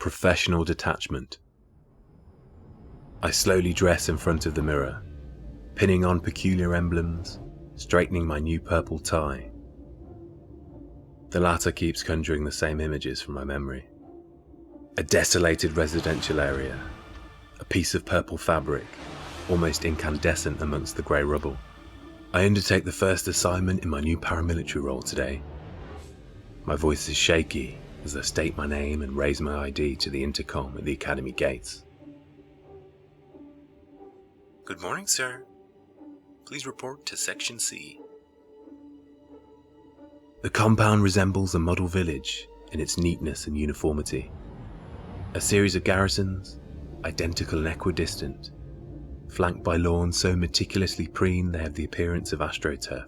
professional detachment. I slowly dress in front of the mirror, pinning on peculiar emblems, straightening my new purple tie. The latter keeps conjuring the same images from my memory. A desolated residential area, a piece of purple fabric, almost incandescent amongst the grey rubble. I undertake the first assignment in my new paramilitary role today. My voice is shaky as I state my name and raise my ID to the intercom at the academy gates. Good morning, sir. Please report to Section C. The compound resembles a model village in its neatness and uniformity. A series of garrisons, identical and equidistant, flanked by lawns so meticulously preened they have the appearance of astroturf.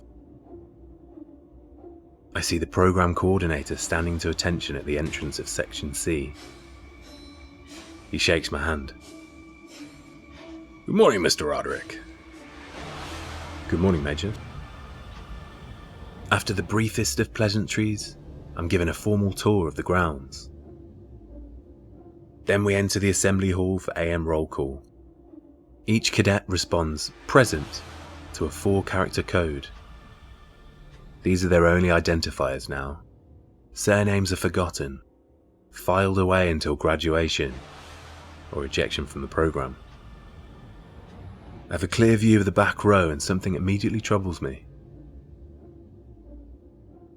I see the program coordinator standing to attention at the entrance of Section C. He shakes my hand. Good morning, Mr. Roderick. Good morning, Major. After the briefest of pleasantries, I'm given a formal tour of the grounds. Then we enter the assembly hall for AM roll call. Each cadet responds present to a 4-character code. These are their only identifiers now. Surnames are forgotten, filed away until graduation or ejection from the program. I have a clear view of the back row and something immediately troubles me.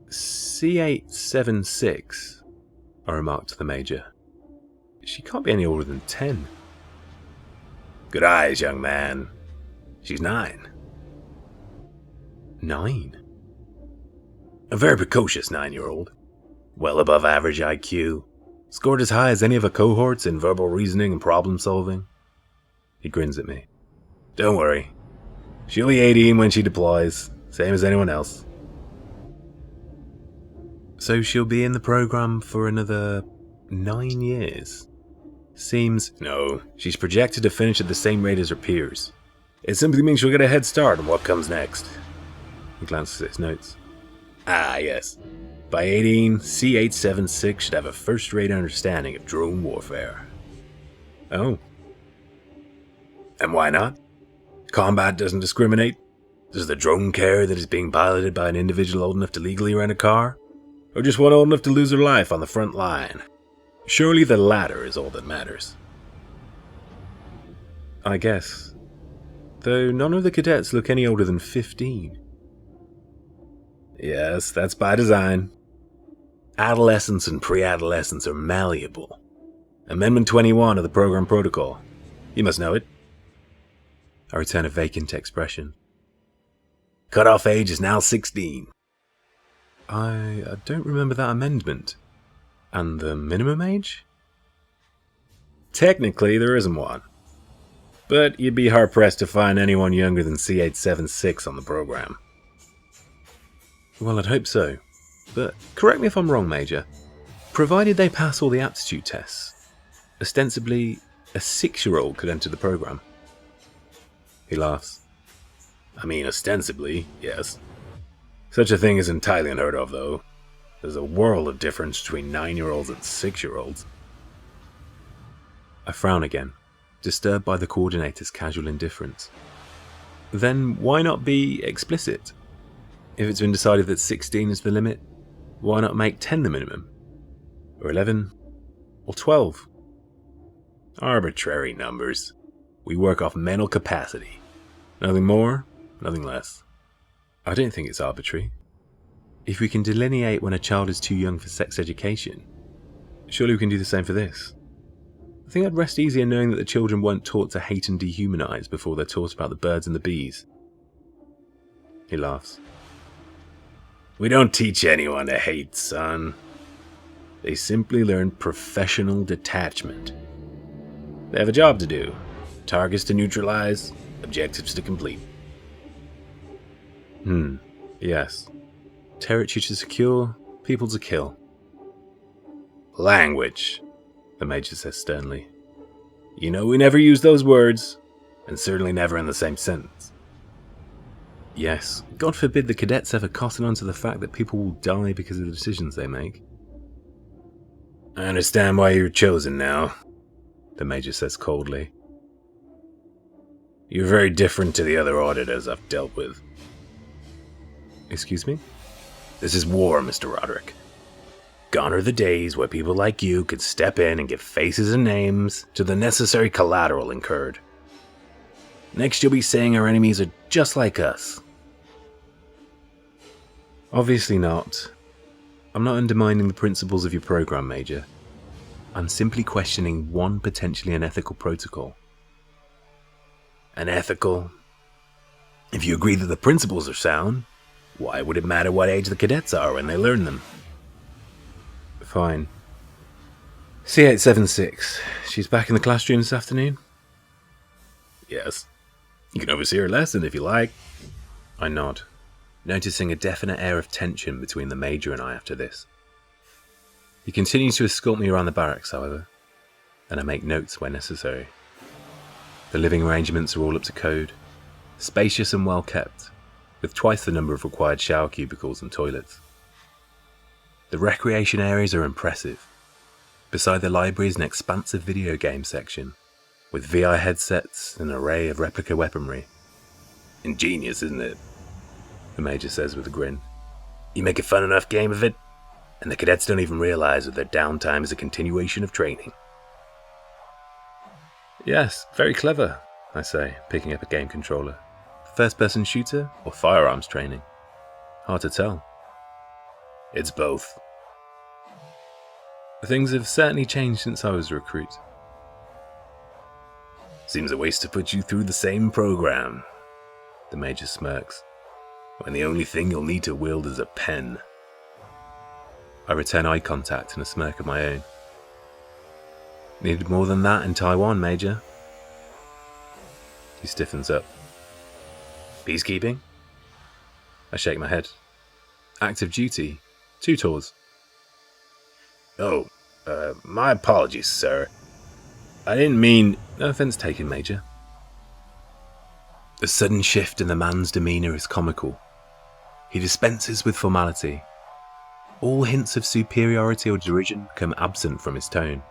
C876, I remarked to the Major. She can't be any older than 10. Good eyes, young man. She's 9. 9? A very precocious 9-year-old. Well above average IQ. Scored as high as any of her cohorts in verbal reasoning and problem solving. He grins at me. Don't worry. She'll be 18 when she deploys, same as anyone else. So she'll be in the program for another 9 years. Seems... No, she's projected to finish at the same rate as her peers. It simply means she'll get a head start on what comes next. He glances at his notes. Ah, yes. By 18, C876 should have a first-rate understanding of drone warfare. Oh. And why not? Combat doesn't discriminate. Does the drone care that it's being piloted by an individual old enough to legally rent a car? Or just one old enough to lose her life on the front line? Surely the latter is all that matters. I guess. Though none of the cadets look any older than 15. Yes, that's by design. Adolescents and pre-adolescents are malleable. Amendment 21 of the program protocol. You must know it. I return a vacant expression. Cutoff age is now 16. I don't remember that amendment. And the minimum age? Technically, there isn't one. But you'd be hard-pressed to find anyone younger than C876 on the program. Well, I'd hope so. But correct me if I'm wrong, Major. Provided they pass all the aptitude tests, ostensibly, a 6-year-old could enter the program. He laughs. I mean, ostensibly, yes. Such a thing is entirely unheard of, though. There's a world of difference between 9-year-olds and 6-year-olds. I frown again, disturbed by the coordinator's casual indifference. Then why not be explicit? If it's been decided that 16 is the limit, why not make 10 the minimum? Or 11? Or 12? Arbitrary numbers. We work off mental capacity. Nothing more, nothing less. I don't think it's arbitrary. If we can delineate when a child is too young for sex education, surely we can do the same for this. I think I'd rest easier knowing that the children weren't taught to hate and dehumanize before they're taught about the birds and the bees. He laughs. We don't teach anyone to hate, son. They simply learn professional detachment. They have a job to do. Targets to neutralize, objectives to complete. Yes. Territory to secure, people to kill. Language, the Major says sternly. You know we never use those words, and certainly never in the same sentence. Yes, God forbid the cadets ever cotton on to the fact that people will die because of the decisions they make. I understand why you were chosen now, the Major says coldly. You're very different to the other auditors I've dealt with. Excuse me? This is war, Mr. Roderick. Gone are the days where people like you could step in and give faces and names to the necessary collateral incurred. Next you'll be saying our enemies are just like us. Obviously not. I'm not undermining the principles of your program, Major. I'm simply questioning one potentially unethical protocol. Unethical? If you agree that the principles are sound, why would it matter what age the cadets are when they learn them? Fine. C876. She's back in the classroom this afternoon? Yes. You can oversee her lesson if you like. I nod, noticing a definite air of tension between the Major and I after this. He continues to escort me around the barracks, however, and I make notes where necessary. The living arrangements are all up to code, spacious and well kept, with twice the number of required shower cubicles and toilets. The recreation areas are impressive. Beside the library is an expansive video game section, with VR headsets and an array of replica weaponry. Ingenious, isn't it? The Major says with a grin. You make a fun enough game of it, and the cadets don't even realize that their downtime is a continuation of training. Yes, very clever, I say, picking up a game controller. First-person shooter or firearms training? Hard to tell. It's both. Things have certainly changed since I was a recruit. Seems a waste to put you through the same program, the Major smirks, when the only thing you'll need to wield is a pen. I return eye contact and a smirk of my own. Needed more than that in Taiwan, Major. He stiffens up. Peacekeeping? I shake my head. Active duty. 2 tours. Oh, my apologies, sir. I didn't mean... No offense taken, Major. The sudden shift in the man's demeanor is comical. He dispenses with formality. All hints of superiority or derision come absent from his tone.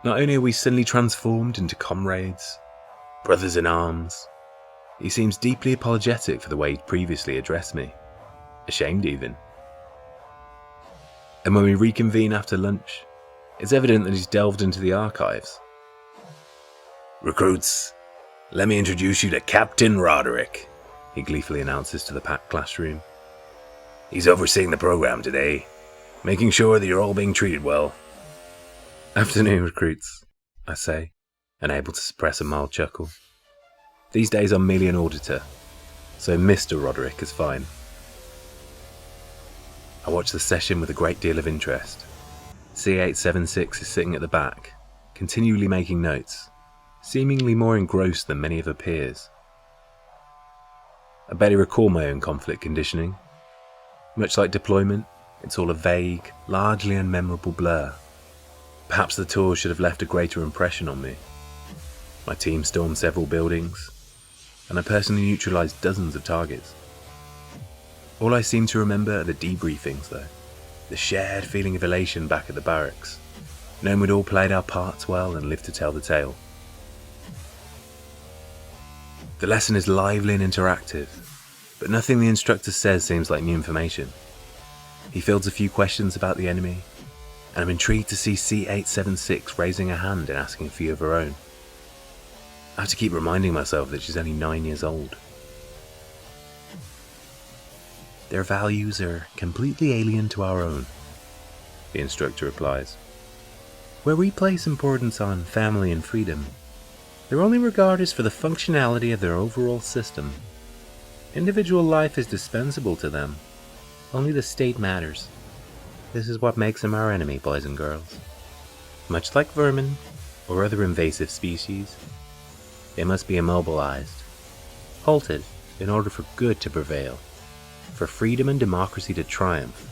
Not only are we suddenly transformed into comrades, brothers in arms, he seems deeply apologetic for the way he'd previously addressed me. Ashamed even. And when we reconvene after lunch, it's evident that he's delved into the archives. Recruits, let me introduce you to Captain Roderick, he gleefully announces to the packed classroom. He's overseeing the program today, making sure that you're all being treated well. Afternoon, recruits, I say, unable to suppress a mild chuckle. These days I'm merely an auditor, so Mr. Roderick is fine. I watch the session with a great deal of interest. C876 is sitting at the back, continually making notes, seemingly more engrossed than many of her peers. I barely recall my own conflict conditioning. Much like deployment, it's all a vague, largely unmemorable blur. Perhaps the tour should have left a greater impression on me. My team stormed several buildings, and I personally neutralized dozens of targets. All I seem to remember are the debriefings, though. The shared feeling of elation back at the barracks, knowing we'd all played our parts well and lived to tell the tale. The lesson is lively and interactive, but nothing the instructor says seems like new information. He fields a few questions about the enemy, and I'm intrigued to see C876 raising a hand and asking a few of her own. I have to keep reminding myself that she's only 9 years old. Their values are completely alien to our own, the instructor replies. Where we place importance on family and freedom, their only regard is for the functionality of their overall system. Individual life is dispensable to them. Only the state matters. This is what makes them our enemy, boys and girls. Much like vermin, or other invasive species, they must be immobilized, halted in order for good to prevail, for freedom and democracy to triumph.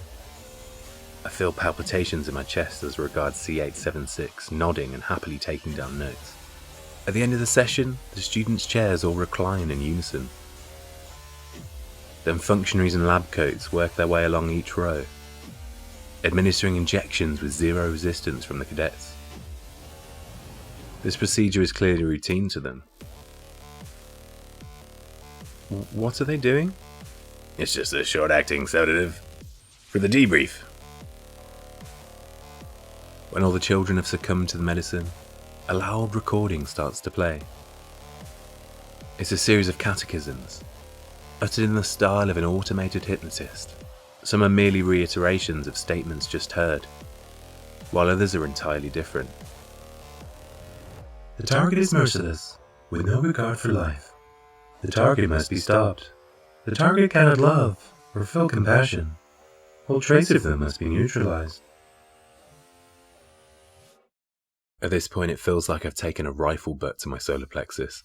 I feel palpitations in my chest as regards C876 nodding and happily taking down notes. At the end of the session, the students' chairs all recline in unison. Then functionaries in lab coats work their way along each row. administering injections with zero resistance from the cadets. This procedure is clearly routine to them. What are they doing? It's just a short-acting sedative for the debrief. When all the children have succumbed to the medicine, a loud recording starts to play. It's a series of catechisms, uttered in the style of an automated hypnotist. Some are merely reiterations of statements just heard, while others are entirely different. The target is merciless, with no regard for life. The target must be stopped. The target cannot love or feel compassion. All trace of them must be neutralized. At this point, it feels like I've taken a rifle butt to my solar plexus.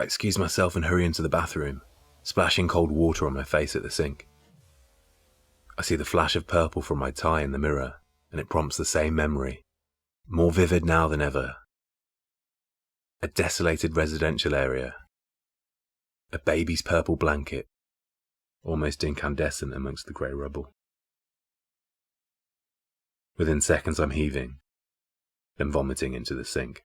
I excuse myself and hurry into the bathroom, splashing cold water on my face at the sink. I see the flash of purple from my tie in the mirror, and it prompts the same memory, more vivid now than ever. A desolated residential area. A baby's purple blanket, almost incandescent amongst the grey rubble. Within seconds I'm heaving, then vomiting into the sink.